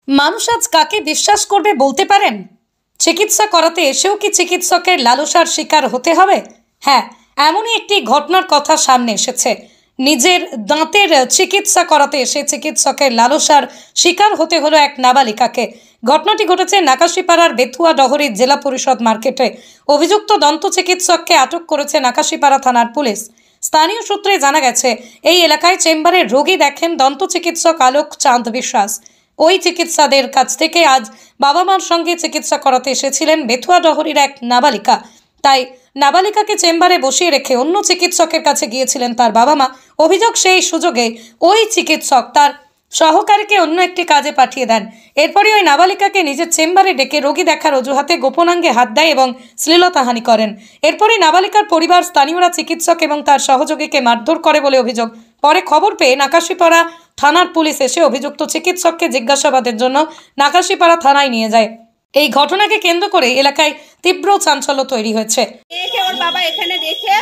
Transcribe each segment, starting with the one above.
মানুষ আজ কাকে বিশ্বাস করবে বলতে পারেন? চিকিৎসা করাতে এসেও কি চিকিৎসকের লালসার শিকার হতে হবে? হ্যাঁ, এমনই একটি ঘটনার কথা সামনে এসেছে। নিজের দাঁতের চিকিৎসা করাতে এসে চিকিৎসকের লালসার শিকার হতে হলো এক নাবালিকাকে। ঘটনাটি ঘটেছে নাকাশিপাড়ার বেথুয়া ডহরির জেলা পরিষদ মার্কেটে। অভিযুক্ত দন্ত চিকিৎসককে আটক করেছে নাকাশিপাড়া থানার পুলিশ। স্থানীয় সূত্রে জানা গেছে, এই এলাকায় চেম্বারে রোগী দেখেন দন্ত চিকিৎসক আলোক চাঁদ বিশ্বাস। ওই চিকিৎসাদের কাছ থেকে আজ বাবা মার সঙ্গে চিকিৎসা করাতে এসেছিলেন বেথুয়া ডহরির এক নাবালিকা। তাই নাবালিকাকে চেম্বারে বসিয়ে রেখে অন্য চিকিৎসকের কাছে গিয়েছিলেন তার বাবা মা। অভিযোগ, সেই সুযোগে ওই চিকিৎসক তার সহকারীকে অন্য একটি কাজে পাঠিয়ে দেন। এরপরই ওই নাবালিকাকে নিজের চেম্বারে ডেকে রোগী দেখার অজুহাতে গোপনাঙ্গে হাত দেয় এবং শ্লীলতাহানি করেন। এরপরই নাবালিকার পরিবার, স্থানীয়রা চিকিৎসক এবং তার সহযোগীকে মারধর করে বলে অভিযোগ। পরে খবর পেয়ে নাকাশিপাড়া থানার পুলিশ এসে অভিযুক্ত চিকিৎসককে জিজ্ঞাসাবাদের জন্য নাকাশিপাড়া থানায় নিয়ে যায়। এই ঘটনাকে কেন্দ্র করে এলাকায় তীব্র চাঞ্চল্য তৈরি হয়েছে। ওর বাবা এখানে দেখে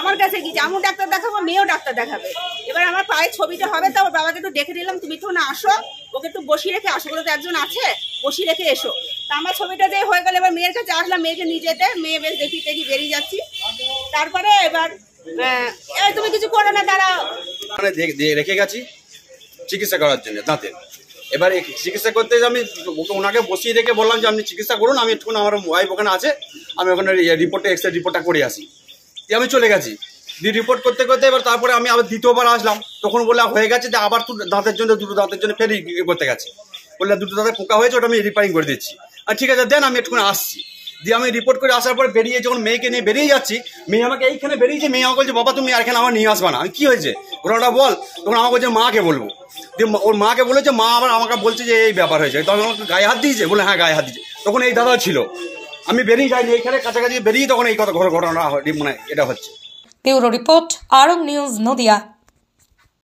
আমার কাছে গিয়েছে, আমিও ডাক্তার দেখাবো, মেয়েও ডাক্তার দেখাবে। এবার আমার পায়ের ছবিটা হবে, তো ওর বাবাকে একটু ডেকে দিলাম, তুমি তো না আসো, ওকে একটু বসিয়ে রেখে আসো, বলে তো একজন আছে, বসিয়ে রেখে এসো। তা আমার ছবিটা দিয়ে হয়ে গেল। এবার মেয়ের কাছে আসলাম, মেয়েকে নিয়ে যেতে, মেয়ে বেশ দেখি টেকি বেরিয়ে যাচ্ছি। তারপরে এবার তুমি কিছু করো না, দাঁড়াও, রেখে গেছি চিকিৎসা করার জন্য দাঁতের। এবার চিকিৎসা করতে আমি ওনাকে বসিয়ে রেখে বললাম যে আপনি চিকিৎসা করুন, আমি একটু আমার ওয়াইফ ওখানে আছে, আমি ওখানে রিপোর্টে এক্সরে রিপোর্টটা করে আসি। আমি চলে গেছি রিপোর্ট করতে করতে। এবার তারপরে আমি আবার দ্বিতীয়বার আসলাম, তখন বলে হয়ে গেছে, যে আবার দুটো দাঁতের জন্য ফের করতে গেছে। বললে দুটো দাঁতের পোকা হয়েছে, ওটা আমি রিপেয়ারিং করে দিচ্ছি। আর ঠিক আছে দেন, আমি একটুখানি আসছি। দিয়ে আমি রিপোর্ট করে আসার পরে বেরিয়ে যখন মেয়েকে নিয়ে বেরিয়ে যাচ্ছি, মেয়ে আমাকে এইখানে বেরিয়েছে, মেয়ে আমাকে বলছে বাবা তুমি আর এখানে আমার নিয়ে আসবা না। আমি কি হয়েছে ঘটনাটা বল। তখন আমাকে বলছে মাকে বলবো। দিয়ে ওর মাকে বলেছে, মা আবার আমাকে বলছে যে এই ব্যাপার হয়েছে। তখন আমাকে গায়ে হাত দিয়েছে, বলে হ্যাঁ গায়ে হাত দিয়েছে। তখন এই দাদা ছিল, আমি বেরিয়ে যাইনি, এইখানে কাছাকাছি বেরিয়ে তখন এই ঘটনা মানে এটা হচ্ছে। ব্যুরো রিপোর্ট, আরং নিউজ, নদিয়া।